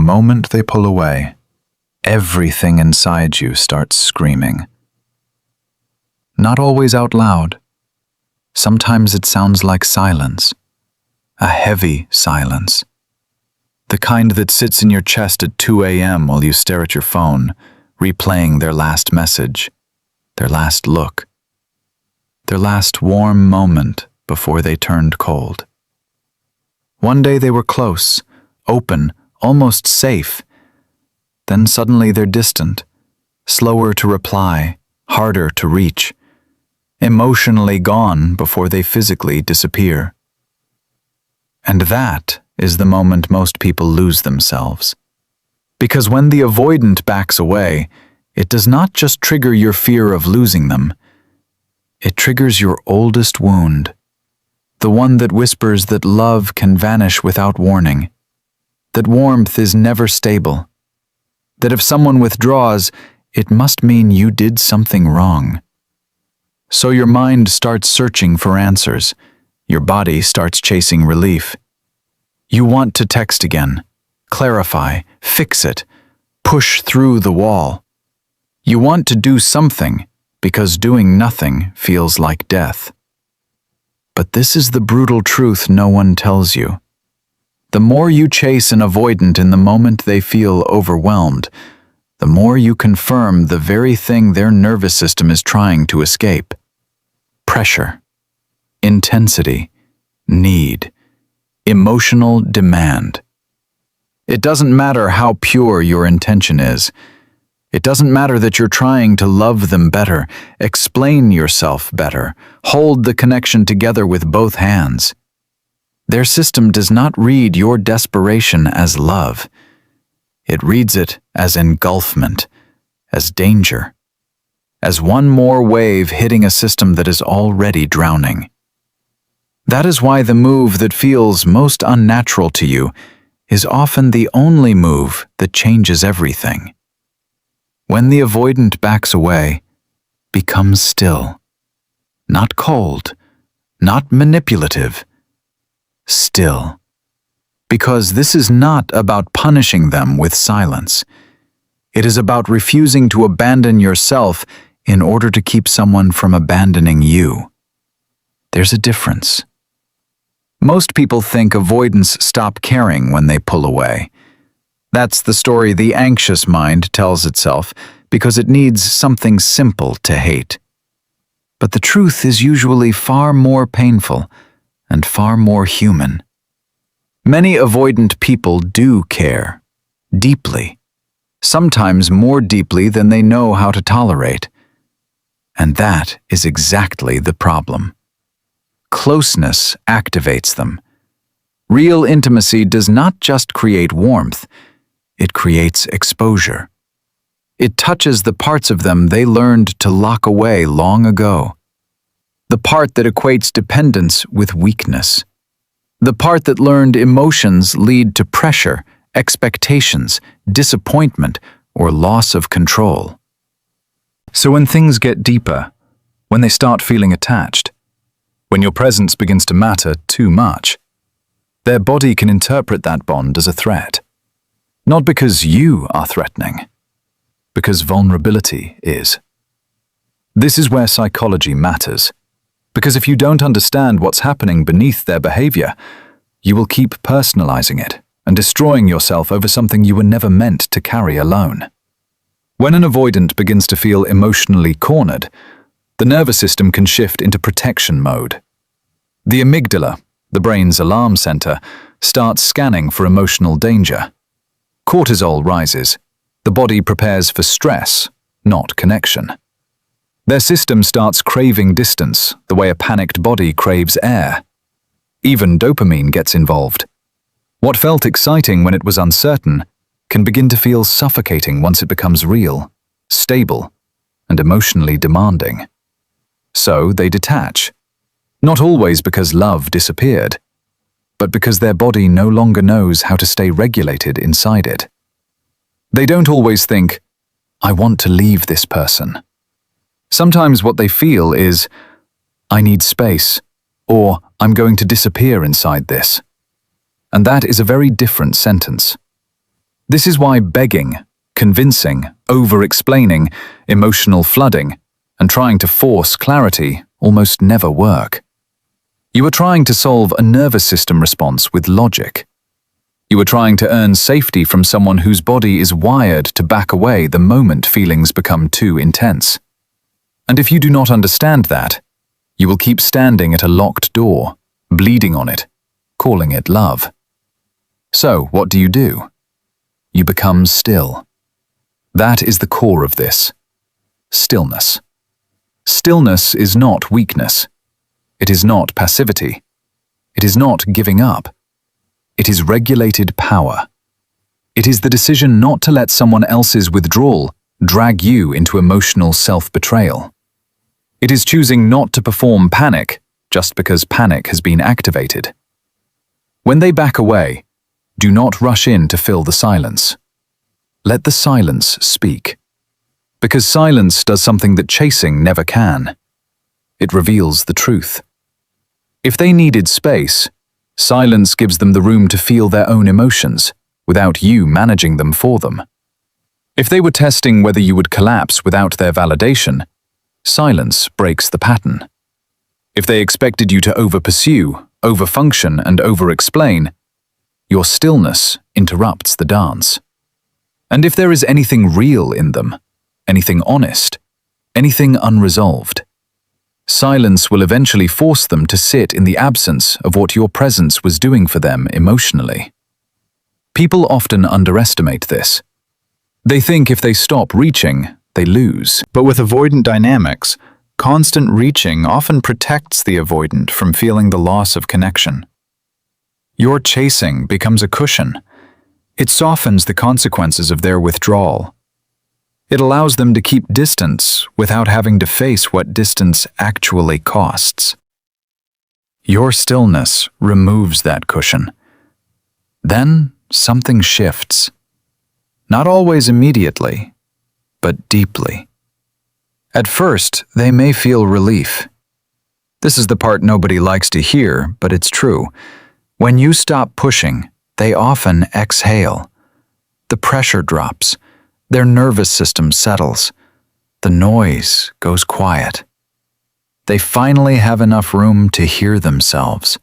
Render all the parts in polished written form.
moment they pull away, everything inside you starts screaming. Not always out loud. Sometimes it sounds like silence, a heavy silence. The kind that sits in your chest at 2 a.m. while you stare at your phone, replaying their last message, their last look, their last warm moment before they turned cold. One day they were close, open, almost safe. Then suddenly they're distant, slower to reply, harder to reach, emotionally gone before they physically disappear. And that is the moment most people lose themselves. Because when the avoidant backs away, it does not just trigger your fear of losing them. It triggers your oldest wound, the one that whispers that love can vanish without warning, that warmth is never stable, that if someone withdraws, it must mean you did something wrong. So your mind starts searching for answers. Your body starts chasing relief. You want to text again, clarify, fix it, push through the wall. You want to do something because doing nothing feels like death. But this is the brutal truth no one tells you. The more you chase an avoidant in the moment they feel overwhelmed, the more you confirm the very thing their nervous system is trying to escape. Pressure, intensity, need, emotional demand. It doesn't matter how pure your intention is. It doesn't matter that you're trying to love them better, explain yourself better, hold the connection together with both hands. Their system does not read your desperation as love. It reads it as engulfment, as danger, as one more wave hitting a system that is already drowning. That is why the move that feels most unnatural to you is often the only move that changes everything. When the avoidant backs away, becomes still, not cold, not manipulative, still. Because this is not about punishing them with silence. It is about refusing to abandon yourself in order to keep someone from abandoning you. There's a difference. Most people think avoidants stop caring when they pull away. That's the story the anxious mind tells itself because it needs something simple to hate. But the truth is usually far more painful and far more human. Many avoidant people do care, deeply, sometimes more deeply than they know how to tolerate. And that is exactly the problem. Closeness activates them. Real intimacy does not just create warmth, it creates exposure. It touches the parts of them they learned to lock away long ago. The part that equates dependence with weakness. The part that learned emotions lead to pressure, expectations, disappointment, or loss of control. So when things get deeper, when they start feeling attached, when your presence begins to matter too much, their body can interpret that bond as a threat. Not because you are threatening, because vulnerability is. This is where psychology matters, because if you don't understand what's happening beneath their behavior, you will keep personalizing it and destroying yourself over something you were never meant to carry alone. When an avoidant begins to feel emotionally cornered, the nervous system can shift into protection mode. The amygdala, the brain's alarm center, starts scanning for emotional danger. Cortisol rises. The body prepares for stress, not connection. Their system starts craving distance, the way a panicked body craves air. Even dopamine gets involved. What felt exciting when it was uncertain can begin to feel suffocating once it becomes real, stable, and emotionally demanding. So they detach. Not always because love disappeared, but because their body no longer knows how to stay regulated inside it. They don't always think, I want to leave this person. Sometimes what they feel is, I need space, or I'm going to disappear inside this. And that is a very different sentence. This is why begging, convincing, over-explaining, emotional flooding, and trying to force clarity almost never work. You are trying to solve a nervous system response with logic. You are trying to earn safety from someone whose body is wired to back away the moment feelings become too intense. And if you do not understand that, you will keep standing at a locked door, bleeding on it, calling it love. So, what do? You become still. That is the core of this. Stillness. Stillness is not weakness. It is not passivity. It is not giving up. It is regulated power. It is the decision not to let someone else's withdrawal drag you into emotional self-betrayal. It is choosing not to perform panic just because panic has been activated. When they back away, do not rush in to fill the silence. Let the silence speak. Because silence does something that chasing never can. It reveals the truth. If they needed space, silence gives them the room to feel their own emotions without you managing them for them. If they were testing whether you would collapse without their validation, silence breaks the pattern. If they expected you to over-pursue, over-function, and over-explain, your stillness interrupts the dance. And if there is anything real in them, anything honest, anything unresolved, silence will eventually force them to sit in the absence of what your presence was doing for them emotionally. People often underestimate this. They think if they stop reaching, they lose. But with avoidant dynamics, constant reaching often protects the avoidant from feeling the loss of connection. Your chasing becomes a cushion. It softens the consequences of their withdrawal. It allows them to keep distance without having to face what distance actually costs. Your stillness removes that cushion. Then something shifts. Not always immediately, but deeply. At first, they may feel relief. This is the part nobody likes to hear, but it's true. When you stop pushing, they often exhale. The pressure drops. Their nervous system settles. The noise goes quiet. They finally have enough room to hear themselves.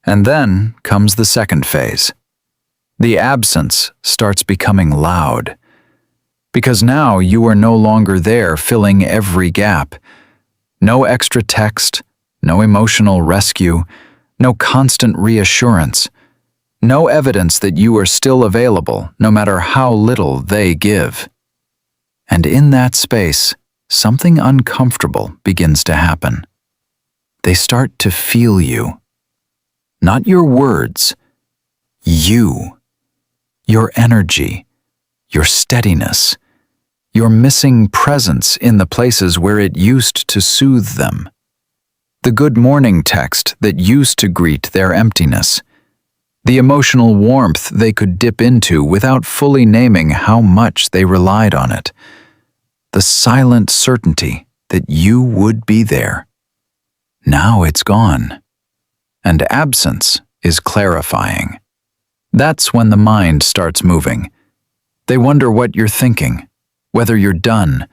And then comes the second phase. The absence starts becoming loud. Because now you are no longer there filling every gap. No extra text, no emotional rescue, no constant reassurance. No evidence that you are still available, no matter how little they give. And in that space, something uncomfortable begins to happen. They start to feel you. Not your words. You. Your energy. Your steadiness. Your missing presence in the places where it used to soothe them. The good morning text that used to greet their emptiness. The emotional warmth they could dip into without fully naming how much they relied on it. The silent certainty that you would be there. Now it's gone. And absence is clarifying. That's when the mind starts moving. They wonder what you're thinking, whether you're done,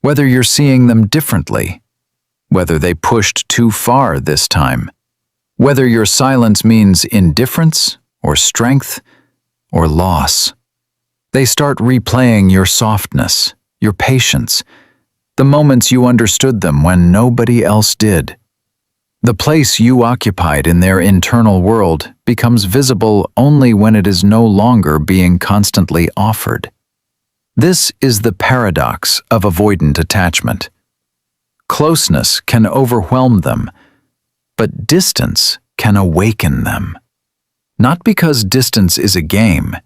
whether you're seeing them differently, whether they pushed too far this time. Whether your silence means indifference, or strength, or loss. They start replaying your softness, your patience, the moments you understood them when nobody else did. The place you occupied in their internal world becomes visible only when it is no longer being constantly offered. This is the paradox of avoidant attachment. Closeness can overwhelm them, but distance can awaken them. Not because distance is a game,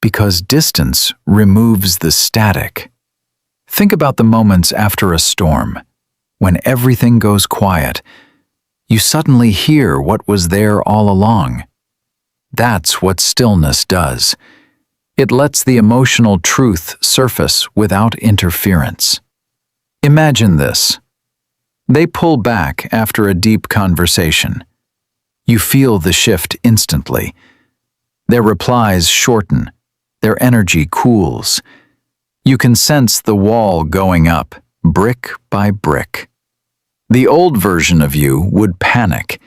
because distance removes the static. Think about the moments after a storm, when everything goes quiet. You suddenly hear what was there all along. That's what stillness does. It lets the emotional truth surface without interference. Imagine this. They pull back after a deep conversation. You feel the shift instantly. Their replies shorten. Their energy cools. You can sense the wall going up, brick by brick. The old version of you would panic.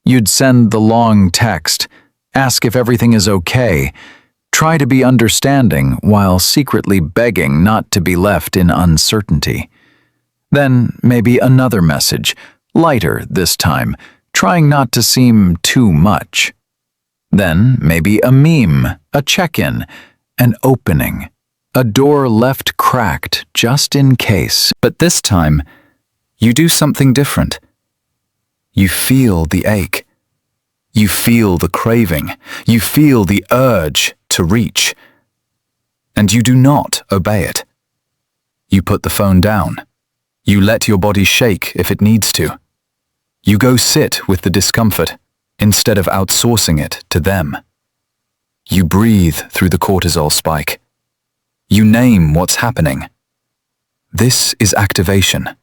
You'd send the long text, ask if everything is okay, try to be understanding while secretly begging not to be left in uncertainty. Then maybe another message, lighter this time, trying not to seem too much. Then maybe a meme, a check-in, an opening, a door left cracked just in case. But this time, you do something different. You feel the ache. You feel the craving. You feel the urge to reach. And you do not obey it. You put the phone down. You let your body shake if it needs to. You go sit with the discomfort instead of outsourcing it to them. You breathe through the cortisol spike. You name what's happening. This is activation.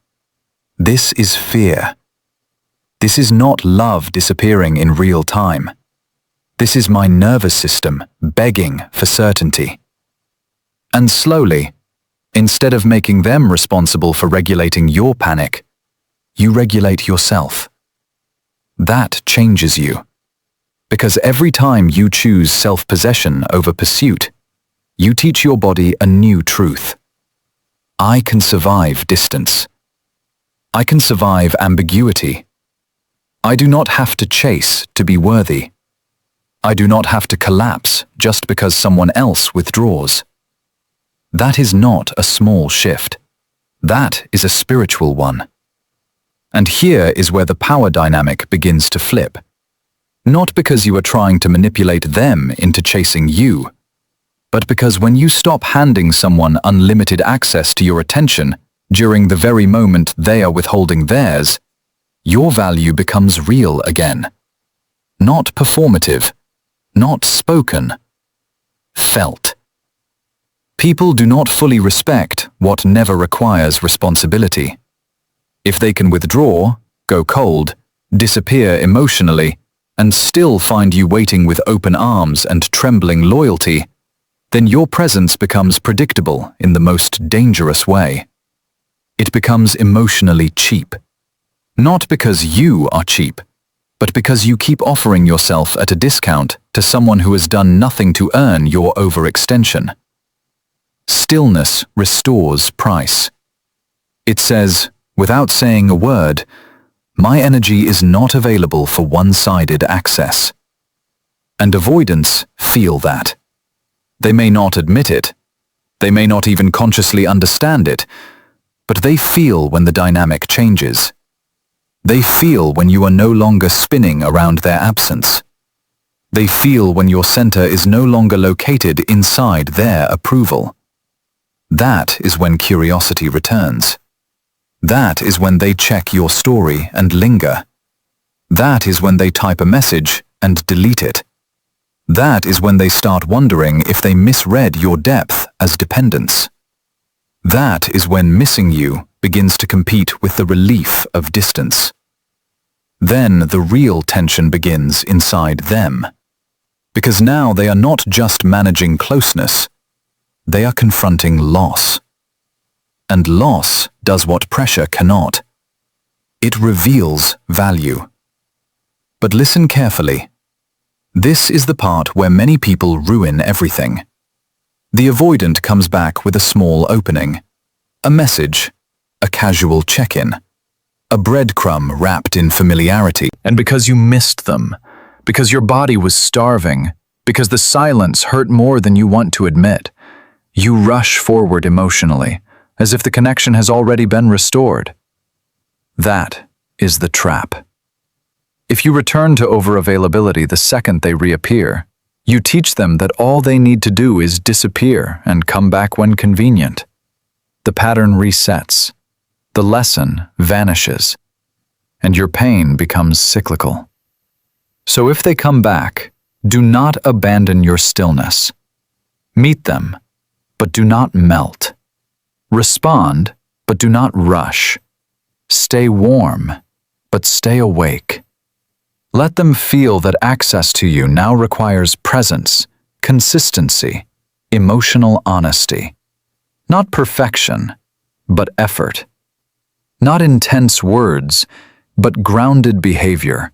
This is fear. This is not love disappearing in real time. This is my nervous system begging for certainty. And slowly, instead of making them responsible for regulating your panic, you regulate yourself. That changes you. Because every time you choose self-possession over pursuit, you teach your body a new truth. I can survive distance. I can survive ambiguity. I do not have to chase to be worthy. I do not have to collapse just because someone else withdraws. That is not a small shift. That is a spiritual one. And here is where the power dynamic begins to flip. Not because you are trying to manipulate them into chasing you, but because when you stop handing someone unlimited access to your attention during the very moment they are withholding theirs, your value becomes real again. Not performative, not spoken, felt. People do not fully respect what never requires responsibility. If they can withdraw, go cold, disappear emotionally, and still find you waiting with open arms and trembling loyalty, then your presence becomes predictable in the most dangerous way. It becomes emotionally cheap. Not because you are cheap, but because you keep offering yourself at a discount to someone who has done nothing to earn your overextension. Stillness restores price. It says, without saying a word, my energy is not available for one-sided access. And avoidants feel that. They may not admit it. They may not even consciously understand it, but they feel when the dynamic changes. They feel when you are no longer spinning around their absence. They feel when your center is no longer located inside their approval. That is when curiosity returns. That is when they check your story and linger. That is when they type a message and delete it. That is when they start wondering if they misread your depth as dependence. That is when missing you begins to compete with the relief of distance. Then the real tension begins inside them. Because now they are not just managing closeness, they are confronting loss. And loss does what pressure cannot. It reveals value. But listen carefully. This is the part where many people ruin everything. The avoidant comes back with a small opening, a message, a casual check-in, a breadcrumb wrapped in familiarity. And because you missed them, because your body was starving, because the silence hurt more than you want to admit, you rush forward emotionally, as if the connection has already been restored. That is the trap. If you return to overavailability the second they reappear, you teach them that all they need to do is disappear and come back when convenient. The pattern resets, the lesson vanishes, and your pain becomes cyclical. So if they come back, do not abandon your stillness. Meet them, but do not melt. Respond, but do not rush. Stay warm, but stay awake. Let them feel that access to you now requires presence, consistency, emotional honesty. Not perfection, but effort. Not intense words, but grounded behavior.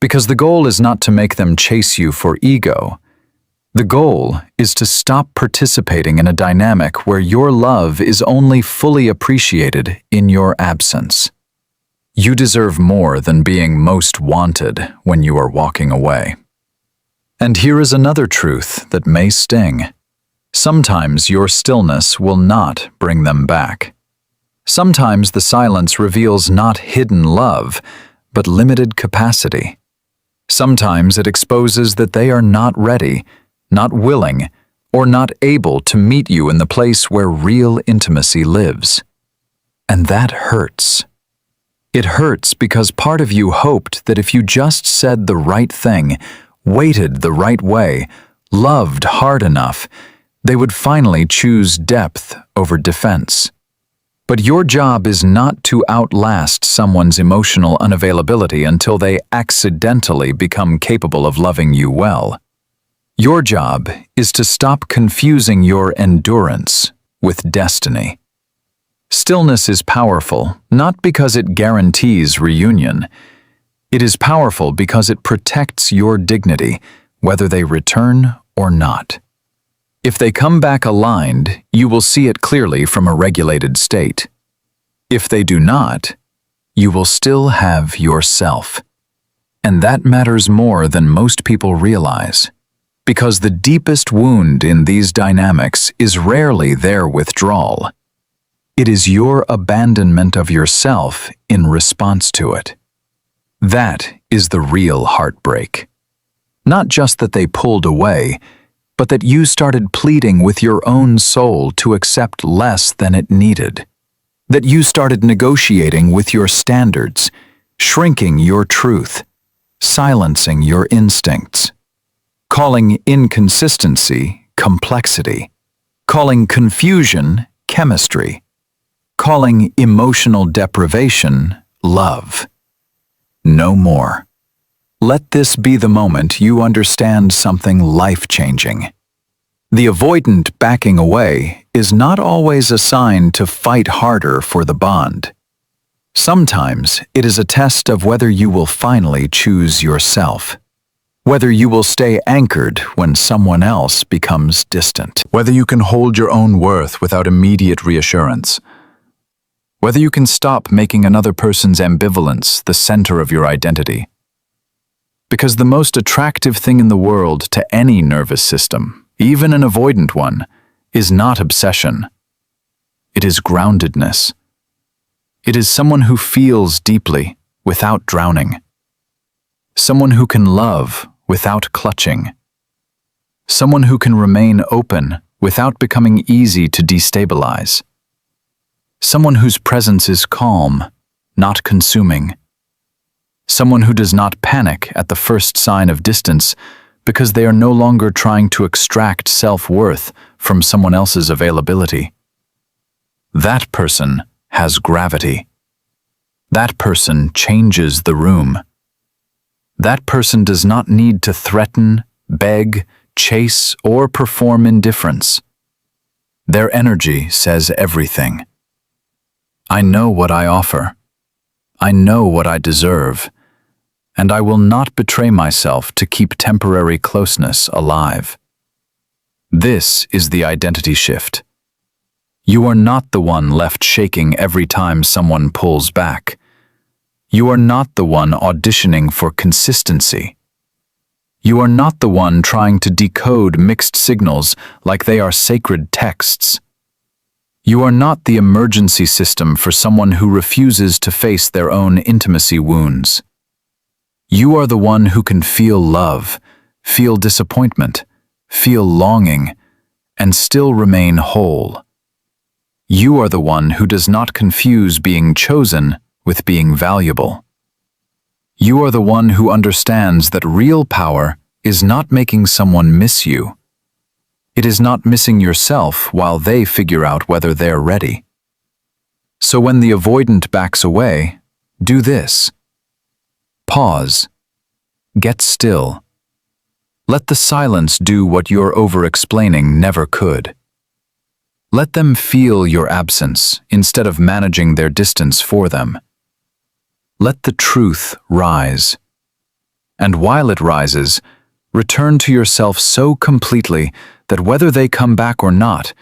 Because the goal is not to make them chase you for ego. The goal is to stop participating in a dynamic where your love is only fully appreciated in your absence. You deserve more than being most wanted when you are walking away. And here is another truth that may sting. Sometimes your stillness will not bring them back. Sometimes the silence reveals not hidden love, but limited capacity. Sometimes it exposes that they are not ready, not willing, or not able to meet you in the place where real intimacy lives. And that hurts. It hurts because part of you hoped that if you just said the right thing, waited the right way, loved hard enough, they would finally choose depth over defense. But your job is not to outlast someone's emotional unavailability until they accidentally become capable of loving you well. Your job is to stop confusing your endurance with destiny. Stillness is powerful, not because it guarantees reunion. It is powerful because it protects your dignity, whether they return or not. If they come back aligned, you will see it clearly from a regulated state. If they do not, you will still have yourself. And that matters more than most people realize. Because the deepest wound in these dynamics is rarely their withdrawal. It is your abandonment of yourself in response to it. That is the real heartbreak. Not just that they pulled away, but that you started pleading with your own soul to accept less than it needed. That you started negotiating with your standards, shrinking your truth, silencing your instincts, calling inconsistency complexity, calling confusion chemistry, calling emotional deprivation love. No more. Let this be the moment you understand something life-changing. The avoidant backing away is not always a sign to fight harder for the bond. Sometimes it is a test of whether you will finally choose yourself, whether you will stay anchored when someone else becomes distant, whether you can hold your own worth without immediate reassurance, whether you can stop making another person's ambivalence the center of your identity. Because the most attractive thing in the world to any nervous system, even an avoidant one, is not obsession. It is groundedness. It is someone who feels deeply without drowning. Someone who can love without clutching. Someone who can remain open without becoming easy to destabilize. Someone whose presence is calm, not consuming. Someone who does not panic at the first sign of distance because they are no longer trying to extract self-worth from someone else's availability. That person has gravity. That person changes the room. That person does not need to threaten, beg, chase, or perform indifference. Their energy says everything. I know what I offer. I know what I deserve, and I will not betray myself to keep temporary closeness alive. This is the identity shift. You are not the one left shaking every time someone pulls back. You are not the one auditioning for consistency. You are not the one trying to decode mixed signals like they are sacred texts. You are not the emergency system for someone who refuses to face their own intimacy wounds. You are the one who can feel love, feel disappointment, feel longing, and still remain whole. You are the one who does not confuse being chosen with being valuable. You are the one who understands that real power is not making someone miss you. It is not missing yourself while they figure out whether they're ready. So when the avoidant backs away, do this. Pause. Get still. Let the silence do what your over-explaining never could. Let them feel your absence instead of managing their distance for them. Let the truth rise. And while it rises, return to yourself so completely that whether they come back or not,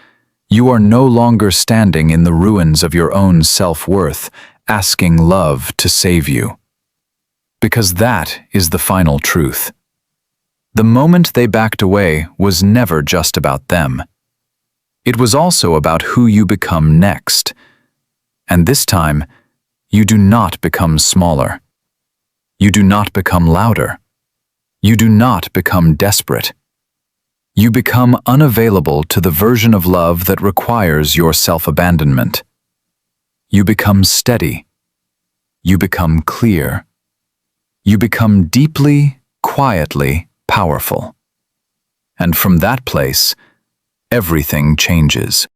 you are no longer standing in the ruins of your own self-worth, asking love to save you. Because that is the final truth. The moment they backed away was never just about them. It was also about who you become next. And this time, you do not become smaller. You do not become louder. You do not become desperate. You become unavailable to the version of love that requires your self-abandonment. You become steady. You become clear. You become deeply, quietly powerful. And from that place, everything changes.